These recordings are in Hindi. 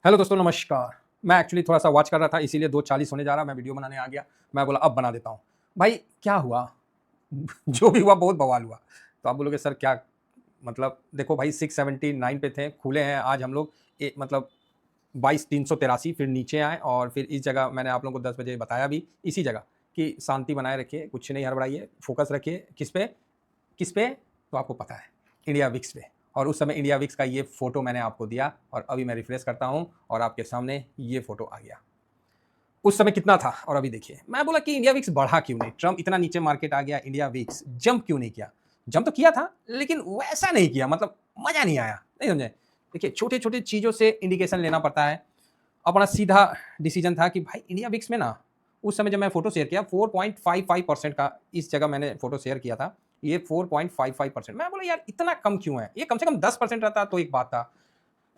हेलो दोस्तों, नमस्कार। मैं एक्चुअली थोड़ा-सा वॉच कर रहा था, इसीलिए 2:40 होने जा रहा, मैं वीडियो बनाने आ गया। मैं बोला अब बना देता हूँ। भाई क्या हुआ? जो भी हुआ बहुत बवाल हुआ। तो आप बोलोगे सर क्या मतलब देखो भाई 679 पे थे, खुले हैं आज हम लोग मतलब 22,383 फिर नीचे आए और फिर इस जगह मैंने आप लोगों को 10 बजे बताया भी इसी जगह कि शांति बनाए रखिए, कुछ नहीं हड़बड़ाइए, फ़ोकस रखिए किस पे? किस पे? तो आपको पता है, इंडिया विक्स पे। और उस समय इंडिया विक्स का ये फ़ोटो मैंने आपको दिया और अभी मैं रिफ्रेश करता हूँ और आपके सामने ये फ़ोटो आ गया। उस समय कितना था और अभी देखिए। मैं बोला कि इंडिया विक्स बढ़ा क्यों नहीं? ट्रम्प इतना नीचे मार्केट आ गया, इंडिया विक्स जंप क्यों नहीं किया? जंप तो किया था, लेकिन वैसा नहीं किया, मतलब मज़ा नहीं आया, नहीं समझे? देखिए, छोटे-छोटे चीज़ों से इंडिकेशन लेना पड़ता है। अपना सीधा डिसीजन था कि भाई इंडिया विक्स में ना उस समय जब मैं फ़ोटो शेयर किया 4.55% का इस जगह मैंने फ़ोटो शेयर किया था। ये 4.55% मैं बोला यार इतना कम क्यों है? ये कम से कम 10% रहता तो एक बात था।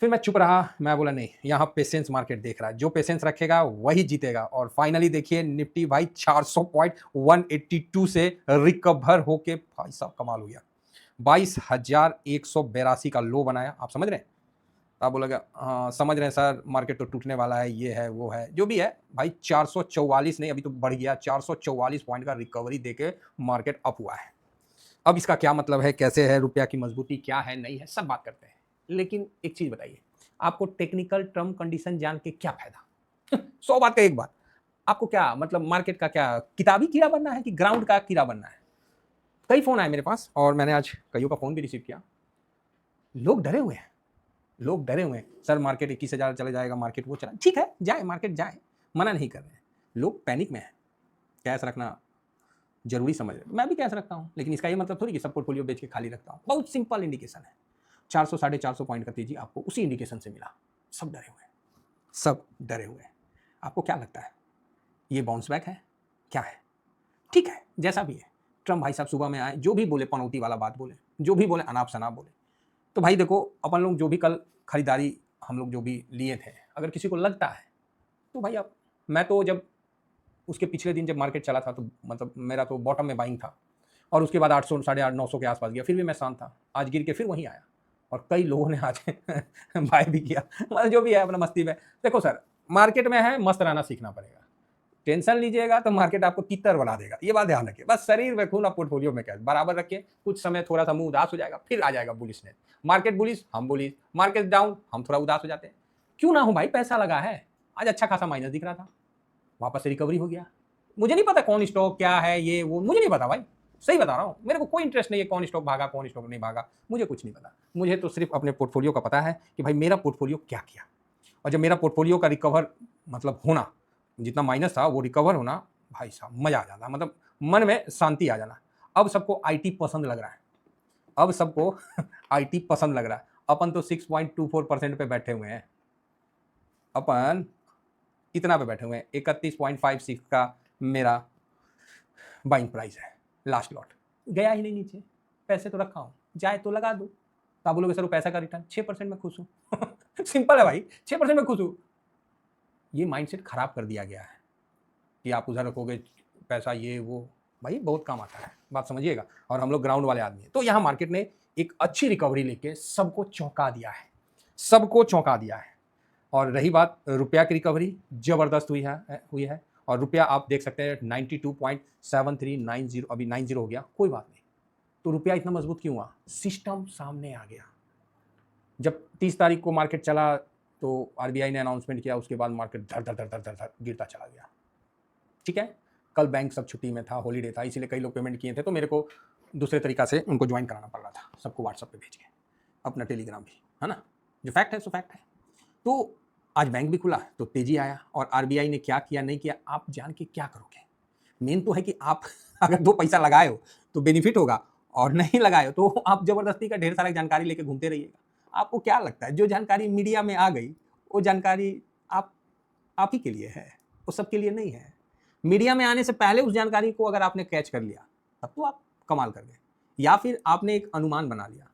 फिर मैं चुप रहा, मैं बोला नहीं, यहाँ पेशेंस मार्केट देख रहा है, जो पेशेंस रखेगा वही जीतेगा और फाइनली देखिए निफ्टी भाई 400 पॉइंट 182 से रिकवर होके भाई साहब कमाल हो गया। 22,182 का लो बनाया, आप समझ रहे हैं? आप बोलोगे हाँ, समझ रहे हैं सर मार्केट तो टूटने वाला है, ये है, वो है, जो भी है भाई 444 नहीं अभी तो बढ़ गया 444 पॉइंट का रिकवरी देके मार्केट अप हुआ है। अब इसका क्या मतलब है, कैसे है, रुपया की मजबूती क्या है, नहीं है, सब बात करते हैं। लेकिन एक चीज बताइए, आपको टेक्निकल टर्म कंडीशन जान के क्या फायदा? 100 बात का एक बात। आपको क्या मतलब मार्केट का क्या किताबी कीड़ा बनना है कि ग्राउंड का कीड़ा बनना है? कई फोन आए मेरे पास और मैंने आज कईयों का फोन भी रिसीव किया। लोग डरे हुए हैं, लोग डरे हुए हैं, सर मार्केट 21,000 चले जाएगा, मार्केट वो चला, ठीक है जाए, मार्केट जाए, मना नहीं कर रहे हैं। लोग पैनिक में है, कैश रखना जरूरी समझ रहे हैं। मैं भी कैश रखता हूं, लेकिन इसका ये मतलब थोड़ी कि सब पोर्टफोलियो बेच के खाली रखता हूं। बहुत सिंपल इंडिकेशन है, 400 450 पॉइंट का तेजी आपको उसी इंडिकेशन से मिला। सब डरे हुए हैं, सब डरे हुए हैं। आपको क्या लगता है ये बाउंस बैक है, क्या है? ठीक है जैसा भी है। ट्रम्प भाई साहब सुबह में आए, जो भी बोले पनौती वाला बात बोले, जो भी बोले अनाप शनाप बोले। तो भाई देखो, अपन लोग जो भी कल खरीदारी हम लोग जो भी लिए थे, अगर किसी को लगता है तो भाई आप, मैं तो जब उसके पिछले दिन जब मार्केट चला था तो मतलब मेरा तो बॉटम में बाइंग था और उसके बाद 800 साढ़े 8 900 के आसपास गया, फिर भी मैं शांत था। आज गिर के फिर वहीं आया और कई लोगों ने आज बाय भी किया। मतलब जो भी है अपना मस्ती में। देखो सर, मार्केट में है, मस्त रहना सीखना पड़ेगा। टेंशन लीजिएगा तो मार्केट आपको तितर बना देगा, ये बात ध्यान रखिए। बस शरीर में खून और पोर्टफोलियो में कैश बराबर रखिए। कुछ समय थोड़ा सा मुंह उदास हो जाएगा, फिर आ जाएगा बुलिशनेस। मार्केट बुलिश, हम बुलिश, मार्केट डाउन, हम थोड़ा उदास हो जाते हैं। क्यों ना हो भाई, पैसा लगा है। आज अच्छा खासा माइनस दिख रहा था, वापस से रिकवरी हो गया। मुझे नहीं पता कौन स्टॉक क्या है, ये वो मुझे नहीं पता भाई, सही बता रहा हूँ। मेरे को कोई इंटरेस्ट नहीं है कौन स्टॉक भागा कौन स्टॉक नहीं भागा, मुझे कुछ नहीं पता। मुझे तो सिर्फ अपने पोर्टफोलियो का पता है कि भाई मेरा पोर्टफोलियो क्या किया। और जब मेरा पोर्टफोलियो का रिकवर मतलब होना, जितना माइनस था वो रिकवर होना, भाई साहब मजा आ जाता, मतलब मन में शांति आ जाना। अब सबको आईटी पसंद लग रहा है, अब सबको आईटी पसंद लग रहा है। अपन तो 6.24% पे बैठे हुए हैं, अपन इतना पे बैठे हुए हैं। 31.56 का मेरा बाइंग प्राइस है, लास्ट लॉट गया ही नहीं नीचे। पैसे तो रखा हूं, जाए तो लगा दो। तो आप बोलोगे सर वो पैसा का रिटर्न 6% में खुश हूं। सिंपल है भाई, 6% में खुश हूं। ये माइंडसेट खराब कर दिया गया है कि आप उधर रखोगे पैसा, ये वो। भाई बहुत काम आता है, बात समझिएगा। और हम लोग ग्राउंड वाले आदमी हैं। तो यहाँ मार्केट ने एक अच्छी रिकवरी लेके सबको चौंका दिया है, सबको चौंका दिया है। और रही बात रुपया की रिकवरी, जबरदस्त हुई है। और रुपया आप देख सकते हैं 92.7390, अभी 90 हो गया, कोई बात नहीं। तो रुपया इतना मजबूत क्यों हुआ? सिस्टम सामने आ गया। जब 30 तारीख को मार्केट चला तो आरबीआई ने अनाउंसमेंट किया, उसके बाद मार्केट धर धर धर धर धर धर गिरता चला गया। ठीक है, कल बैंक सब छुट्टी में था, हॉलीडे था, इसीलिए कई लोग पेमेंट किए थे, तो मेरे को दूसरे तरीका से उनको ज्वाइन कराना पड़ रहा था, सबको व्हाट्सएप पे भेज के, अपना टेलीग्राम भी, है ना। जो फैक्ट है सो फैक्ट है। तो आज बैंक भी खुला तो तेजी आया। और आरबीआई ने क्या किया नहीं किया आप जान के क्या करोगे? मेन तो है कि आप अगर 2 पैसा लगाए हो तो बेनिफिट होगा, और नहीं लगाए हो तो आप जबरदस्ती का ढेर सारा जानकारी लेके घूमते रहिएगा। आपको क्या लगता है जो जानकारी मीडिया में आ गई वो जानकारी आप आप ही के लिए है, वो सबके लिए नहीं है। मीडिया में आने से पहले उस जानकारी को अगर आपने कैच कर लिया तब तो आप कमाल कर गए, या फिर आपने एक अनुमान बना लिया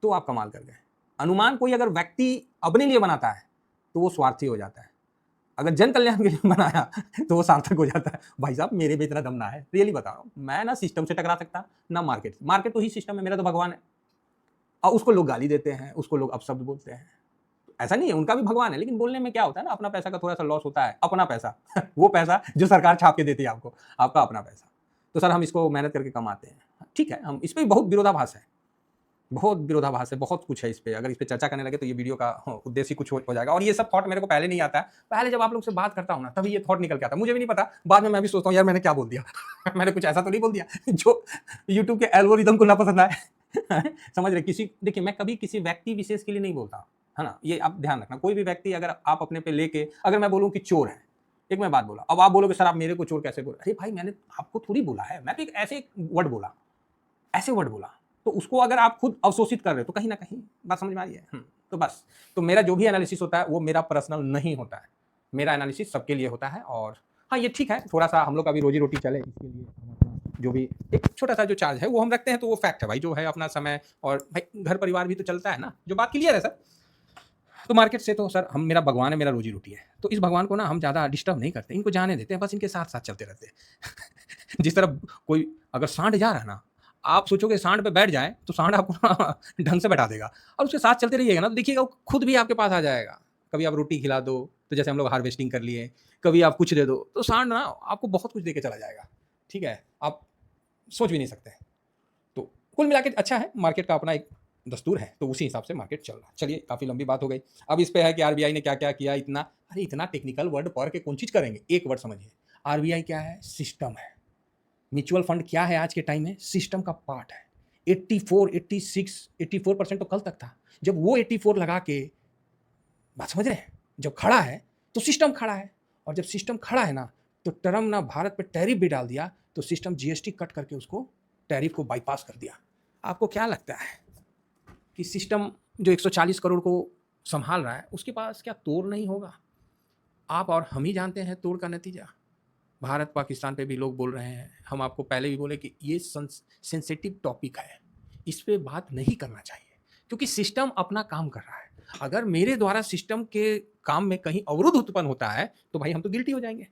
तो आप कमाल कर गए। अनुमान कोई अगर व्यक्ति अपने लिए बनाता है तो वो स्वार्थी हो जाता है, अगर जन कल्याण के लिए बनाया तो वो सार्थक हो जाता है। भाई साहब मेरे में इतना दम ना है, रियली बता रहा हूँ। मैं ना सिस्टम से टकरा सकता ना मार्केट, मार्केट तो ही सिस्टम है, मेरा तो भगवान है। और उसको लोग गाली देते हैं, उसको लोग अपशब्द बोलते हैं। ऐसा नहीं है, उनका भी भगवान है, लेकिन बोलने में क्या होता है ना, अपना पैसा का थोड़ा सा लॉस होता है। अपना पैसा वो पैसा जो सरकार छाप के देती है आपको, आपका अपना पैसा। तो सर हम इसको मेहनत करके कमाते हैं, ठीक है, हम इस पर भी बहुत विरोधाभास है, बहुत विरोधाभास है, बहुत कुछ है इस पे। अगर इस पे चर्चा करने लगे तो ये वीडियो का उद्देश्य ही कुछ हो जाएगा। और ये सब थॉट मेरे को पहले नहीं आता है, पहले जब आप लोग से बात करता हूँ ना तभी ये थॉट निकल के आता है, मुझे भी नहीं पता। बाद में मैं भी सोचता हूँ यार मैंने क्या बोल दिया मैंने कुछ ऐसा तो नहीं बोल दिया जो यूट्यूब के एल्गोरिदम को ना पसंद आए समझ रहे। किसी देखिए, मैं कभी किसी व्यक्ति विशेष के लिए नहीं बोलता, है ना, ये आप ध्यान रखना। कोई भी व्यक्ति अगर आप अपने पे लेके, अगर मैं बोलूँ कि चोर है, एक मैं बात बोला, अब आप बोलोगे सर आप मेरे को चोर कैसे बोला? अरे भाई मैंने आपको थोड़ी बोला है, मैं तो एक ऐसे वर्ड बोला, ऐसे वर्ड बोला, तो उसको अगर आप खुद अवशोषित कर रहे हो तो कहीं ना कहीं बात समझ में आ रही है। तो बस, तो मेरा जो भी एनालिसिस होता है वो मेरा पर्सनल नहीं होता है, मेरा एनालिसिस सबके लिए होता है। और हाँ ये ठीक है, थोड़ा सा हम लोग का भी रोजी रोटी चले, इसके लिए हम अपना जो भी एक छोटा सा जो चार्ज है वो हम रखते हैं, तो वो फैक्ट है भाई, जो है अपना समय और भाई घर परिवार भी तो चलता है ना, जो बात क्लियर है सर। तो मार्केट से तो सर हम, मेरा भगवान है, मेरा रोजी रोटी है, तो इस भगवान को ना हम ज़्यादा डिस्टर्ब नहीं करते, इनको जाने देते हैं, बस इनके साथ साथ चलते रहते हैं जिस तरह कोई अगर सांड जा रहा है ना, आप सोचोगे सांड पे बैठ जाए तो सांड आपको ना ढंग से बैठा देगा, और उसके साथ चलते रहिएगा ना तो देखिएगा वो खुद भी आपके पास आ जाएगा। कभी आप रोटी खिला दो, तो जैसे हम लोग हार्वेस्टिंग कर लिए, कभी आप कुछ दे दो तो सांड ना आपको बहुत कुछ दे के चला जाएगा, ठीक है, आप सोच भी नहीं सकते। तो कुल मिला के अच्छा है, मार्केट का अपना एक दस्तूर है, तो उसी हिसाब से मार्केट चल रहा है। चलिए काफ़ी लंबी बात हो गई, अब इस पे है कि आरबीआई ने क्या क्या किया, इतना, अरे इतना टेक्निकल वर्ड पढ़ के कौन चीज़ करेंगे, एक वर्ड समझिए, आरबीआई क्या है, सिस्टम है। म्यूचुअल फंड क्या है आज के टाइम में, सिस्टम का पार्ट है। 84, 86, 84% तो कल तक था, जब वो 84 लगा के, बात समझ रहे हैं, जब खड़ा है तो सिस्टम खड़ा है, और जब सिस्टम खड़ा है ना तो ट्रम्प ना भारत पे टैरिफ भी डाल दिया, तो सिस्टम जीएसटी कट करके उसको टैरिफ को बाईपास कर दिया। आपको क्या लगता है कि सिस्टम जो 140 करोड़ को संभाल रहा है उसके पास क्या तोड़ नहीं होगा? आप और हम ही जानते हैं तोड़ का नतीजा। भारत पाकिस्तान पे भी लोग बोल रहे हैं, हम आपको पहले भी बोले कि ये सेंसिटिव टॉपिक है, इस पे बात नहीं करना चाहिए, क्योंकि सिस्टम अपना काम कर रहा है। अगर मेरे द्वारा सिस्टम के काम में कहीं अवरोध उत्पन्न होता है तो भाई हम तो गिल्टी हो जाएंगे,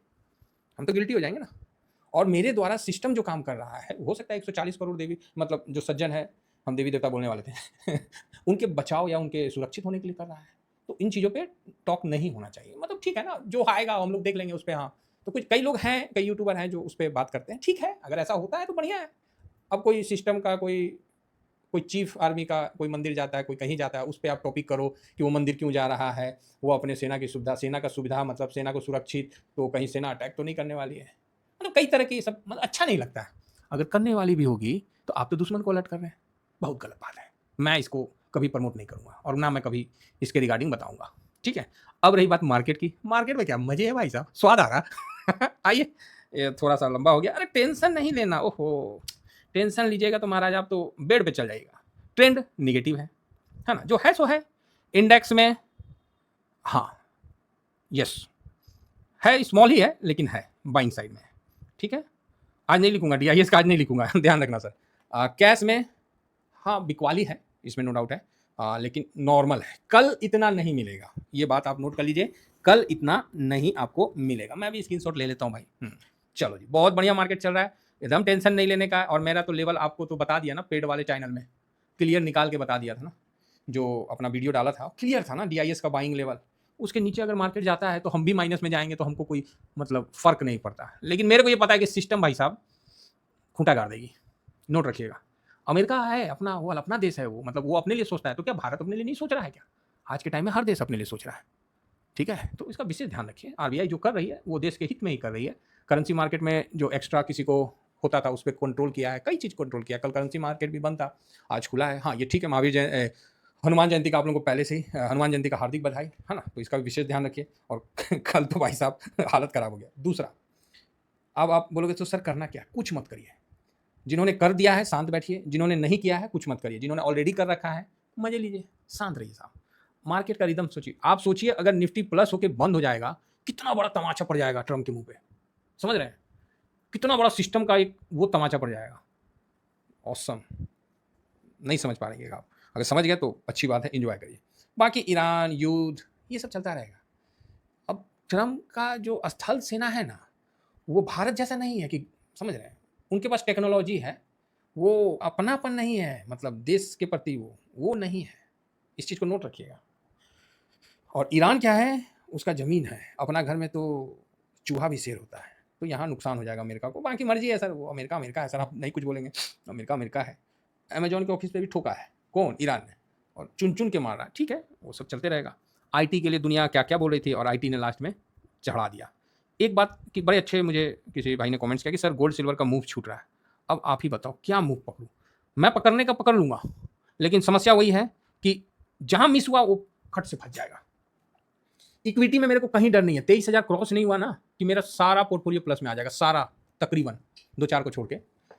हम तो गिल्टी हो जाएंगे ना। और मेरे द्वारा सिस्टम जो काम कर रहा है, हो सकता है 140 करोड़ देवी, मतलब जो सज्जन है, हम देवी देवता बोलने वाले थे उनके बचाव या उनके सुरक्षित होने के लिए कर रहा है, तो इन चीज़ों पे टॉक नहीं होना चाहिए। मतलब ठीक है ना, जो आएगा हम लोग देख लेंगे उस पर। हाँ, तो कुछ कई लोग हैं, कई यूट्यूबर हैं जो उस पर बात करते हैं, ठीक है, अगर ऐसा होता है तो बढ़िया है। अब कोई सिस्टम का कोई चीफ आर्मी का कोई मंदिर जाता है, कोई कहीं जाता है, उस पर आप टॉपिक करो कि वो मंदिर क्यों जा रहा है, वो अपने सेना की सुविधा, सेना का सुविधा मतलब सेना को सुरक्षित, तो कहीं सेना अटैक तो नहीं करने वाली है। मतलब कई तरह की सब, मतलब अच्छा नहीं लगता है। अगर करने वाली भी होगी तो आप तो दुश्मन को अलर्ट कर रहे हैं, बहुत गलत बात है। मैं इसको कभी प्रमोट नहीं करूँगा और ना मैं कभी इसके रिगार्डिंग बताऊँगा, ठीक है। अब रही बात मार्केट की, मार्केट में क्या मजे है भाई साहब, स्वाद आ रहा आइए, ये थोड़ा सा लंबा हो गया। अरे टेंशन नहीं लेना, ओहो टेंशन लीजिएगा तो महाराज आप तो बेड पे चल जाइएगा। ट्रेंड निगेटिव है ना, जो है सो है। इंडेक्स में हाँ, यस है, स्मॉल ही है लेकिन है बाइंग साइड में, ठीक है। आज नहीं लिखूंगा डीआईएस का, आज नहीं लिखूंगा ध्यान रखना सर। कैश में हाँ बिकवाली है, इसमें नो डाउट है, लेकिन नॉर्मल है, कल इतना नहीं मिलेगा, ये बात आप नोट कर लीजिए, कल इतना नहीं आपको मिलेगा। मैं भी स्क्रीनशॉट ले लेता हूँ भाई। चलो जी, बहुत बढ़िया मार्केट चल रहा है, एकदम टेंशन नहीं लेने का। और मेरा तो लेवल आपको तो बता दिया ना, पेड वाले चैनल में क्लियर निकाल के बता दिया था ना, जो अपना वीडियो डाला था क्लियर था ना, डीआईएस का बाइंग लेवल। उसके नीचे अगर मार्केट जाता है तो हम भी माइनस में जाएंगे, तो हमको कोई मतलब फर्क नहीं पड़ता। लेकिन मेरे को ये पता है कि सिस्टम भाई साहब खूंटा गाड़ देगी, नोट रखिएगा। अमेरिका है अपना, वो अपना देश है, वो मतलब वो अपने लिए सोचता है, तो क्या भारत अपने लिए नहीं सोच रहा है क्या? आज के टाइम में हर देश अपने लिए सोच रहा है, ठीक है। तो इसका विशेष ध्यान रखिए, आरबीआई जो कर रही है वो देश के हित में ही कर रही है। करेंसी मार्केट में जो एक्स्ट्रा किसी को होता था उस पर कंट्रोल किया है, कई चीज़ कंट्रोल किया। कल करेंसी मार्केट भी बंद था, आज खुला है। हाँ ये ठीक है, महावीर हनुमान जयंती का आप लोगों को पहले से ही हनुमान जयंती का हार्दिक बधाई, है ना, तो इसका भी विशेष ध्यान रखिए। और कल तो भाई साहब हालत खराब हो गया। दूसरा, अब आप बोलोगे तो सर करना क्या, कुछ मत करिए। जिन्होंने कर दिया है शांत बैठिए, जिन्होंने नहीं किया है कुछ मत करिए, जिन्होंने ऑलरेडी कर रखा है मजे लीजिए, शांत रहिए साहब। मार्केट का रिदम सोचिए, आप सोचिए अगर निफ्टी प्लस होकर बंद हो जाएगा, कितना बड़ा तमाचा पड़ जाएगा ट्रम्प के मुंह पे, समझ रहे हैं, कितना बड़ा सिस्टम का एक वो तमाचा पड़ जाएगा। ऑसम, नहीं समझ पा रहे आप, अगर समझ गए तो अच्छी बात है, एंजॉय करिए। बाकी ईरान युद्ध ये सब चलता रहेगा। अब ट्रम्प का जो स्थल सेना है ना, वो भारत जैसा नहीं है कि, समझ रहे हैं, उनके पास टेक्नोलॉजी है, वो अपनापन नहीं है, मतलब देश के प्रति वो नहीं है। इस चीज़ को नोट रखिएगा। और ईरान क्या है, उसका ज़मीन है, अपना घर में तो चूहा भी शेर होता है, तो यहाँ नुकसान हो जाएगा अमेरिका को। बाकी मर्जी है सर, वो अमेरिका अमेरिका है सर, आप नहीं कुछ बोलेंगे, अमेरिका अमेरिका है। अमेजॉन के ऑफिस पे भी ठोका है, कौन? ईरान ने, और चुन चुन के मार रहा है। ठीक है, वो सब चलते रहेगा। आईटी के लिए दुनिया क्या क्या बोल रही थी और आईटी ने लास्ट में चढ़ा दिया। एक बात कि बड़े अच्छे मुझे किसी भाई ने कमेंट्स किया कि सर गोल्ड सिल्वर का मूव छूट रहा है, अब आप ही बताओ क्या मूव पकड़ूँ? मैं पकड़ने का पकड़ लूँगा, लेकिन समस्या वही है कि जहाँ मिस हुआ वो खट से फंस जाएगा। इक्विटी में मेरे को कहीं डर नहीं है, 23,000 क्रॉस नहीं हुआ ना कि मेरा सारा पोर्टफोलियो प्लस में आ जाएगा, सारा तकरीबन 2-4 को छोड़ के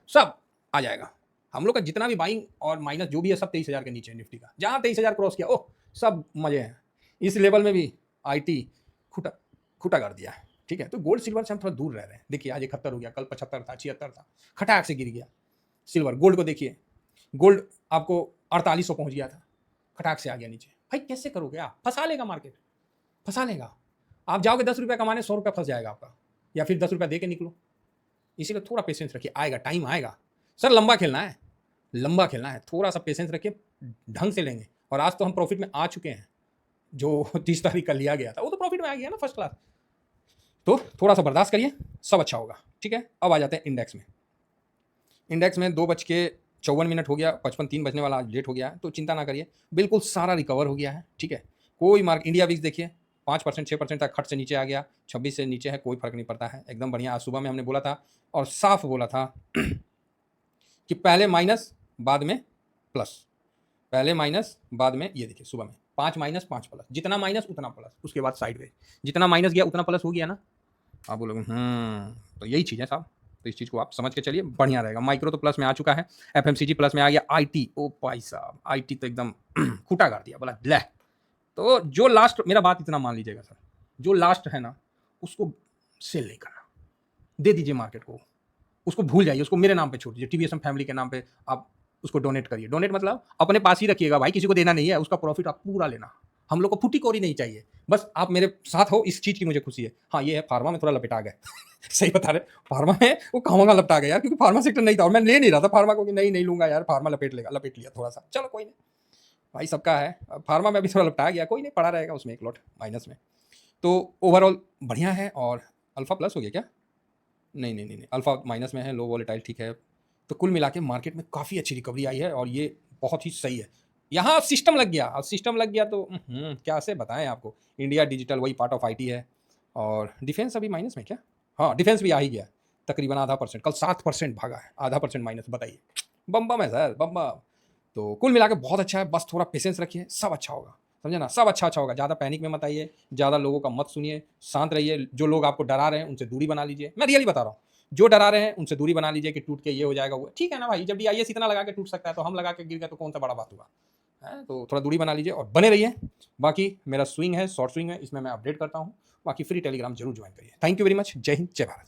सब आ जाएगा। हम लोग का जितना भी बाइंग और माइनस जो भी है सब 23,000 के नीचे है निफ्टी का। जहाँ 23,000 क्रॉस किया ओह सब मजे हैं। इस लेवल में भी आईटी खुटा खुटा कर दिया है। ठीक है, तो गोल्ड सिल्वर से हम थोड़ा दूर रह रहे हैं। देखिए आज 71 हो गया, कल 75 था, 76 था, खटाक से गिर गया। सिल्वर गोल्ड को देखिए, गोल्ड आपको 4800 पहुंच गया था, खटाक से आ गया नीचे। भाई कैसे करोगे आप? फंसा लेगा मार्केट, फंसा लेगा। आप जाओगे 10 रुपये कमाने, 100 रुपये फंस जाएगा आपका, या फिर 10 रुपये दे के निकलो। इसीलिए थोड़ा पेशेंस रखिए, आएगा टाइम आएगा। सर लंबा खेलना है, लंबा खेलना है, थोड़ा सा पेशेंस रखिए, ढंग से लेंगे। और आज तो हम प्रॉफिट में आ चुके हैं, जो 30 तारीख का लिया गया था वो तो प्रॉफिट में आ गया ना फर्स्ट क्लास। तो थोड़ा सा बर्दाश्त करिए, सब अच्छा होगा। ठीक है, अब आ जाते हैं इंडेक्स में। इंडेक्स में 2:54 हो गया, 55 3 बजने वाला लेट हो गया है, तो चिंता ना करिए, बिल्कुल सारा रिकवर हो गया है। ठीक है, कोई मार्क इंडिया विक्स देखिए 5% 6% तक खट से नीचे आ गया, 26 से नीचे है, कोई फर्क नहीं पड़ता है, एकदम बढ़िया। आज सुबह में हमने बोला था और साफ बोला था कि पहले माइनस बाद में प्लस, पहले माइनस बाद में, ये देखिए सुबह में 5 माइनस 5 प्लस, जितना माइनस उतना प्लस, उसके बाद साइडवेज, जितना माइनस गया उतना प्लस हो गया ना। आप बोलोगे तो यही चीज़ है साहब, तो इस चीज़ को आप समझ के चलिए, बढ़िया रहेगा। माइक्रो तो प्लस में आ चुका है, एफएमसीजी प्लस में आ गया, आईटी ओ भाई साहब आईटी तो एकदम खूटा कर दिया, बोला ले। तो जो लास्ट, मेरा बात इतना मान लीजिएगा सर, जो लास्ट है ना उसको सेल नहीं करना, दे दीजिए मार्केट को, उसको भूल जाइए, उसको मेरे नाम पे छोड़ दीजिए, टीवीएसएम फैमिली के नाम पे आप उसको डोनेट करिए। डोनेट मतलब अपने पास ही रखिएगा भाई, किसी को देना नहीं है, उसका प्रॉफिट आप पूरा लेना। हम लोग को फूटी कोरी नहीं चाहिए, बस आप मेरे साथ हो, इस चीज़ की मुझे खुशी है। हाँ ये है, फार्मा में थोड़ा लपेटा गए सही बता रहे, फार्मा में वो कहूँगा लपटा गया यार, क्योंकि फार्मा सेक्टर नहीं था और मैं ले नहीं रहा था फार्मा को कि नहीं लूंगा यार, फार्मा लपेट लिया थोड़ा सा, चलो कोई नहीं भाई, सबका है। फार्मा में भी थोड़ा लपटा गया, कोई नहीं, पड़ा रहेगा उसमें एक लॉट माइनस में। तो ओवरऑल बढ़िया है। और अल्फा प्लस हो गया क्या? नहीं, अल्फा माइनस में है, लो वॉलेटाइल, ठीक है। तो कुल मिला के मार्केट में काफ़ी अच्छी रिकवरी आई है और ये बहुत ही सही है। यहाँ सिस्टम लग गया, और सिस्टम लग गया तो क्या से बताएं आपको। इंडिया डिजिटल वही पार्ट ऑफ आईटी है, और डिफेंस अभी माइनस में क्या? हाँ डिफेंस भी आ ही गया तकरीबन आधा %, कल 7% भागा है, आधा % माइनस, बताइए। बम बम है सर, बम बम। तो कुल मिला के बहुत अच्छा है, बस थोड़ा पेशेंस रखिए, सब अच्छा होगा, समझे ना, सब अच्छा होगा। ज़्यादा पैनिक में मत आइए, ज़्यादा लोगों का मत सुनिए, शांत रहिए। जो लोग आपको डरा रहे हैं उनसे दूरी बना लीजिए, मैं रियली बता रहा हूँ, जो डरा रहे हैं उनसे दूरी बना लीजिए कि टूट के ये हो जाएगा वो, ठीक है ना भाई, जब DIS इतना लगा के टूट सकता है तो हम लगा के गिर गए तो कौन सा बड़ा बात हुआ है। तो थोड़ा दूरी बना लीजिए और बने रहिए। बाकी मेरा स्विंग है, शॉर्ट स्विंग है, इसमें मैं अपडेट करता हूँ। बाकी फ्री टेलीग्राम जरूर ज्वाइन करिए। थैंक यू वेरी मच, जय हिंद, जय भारत।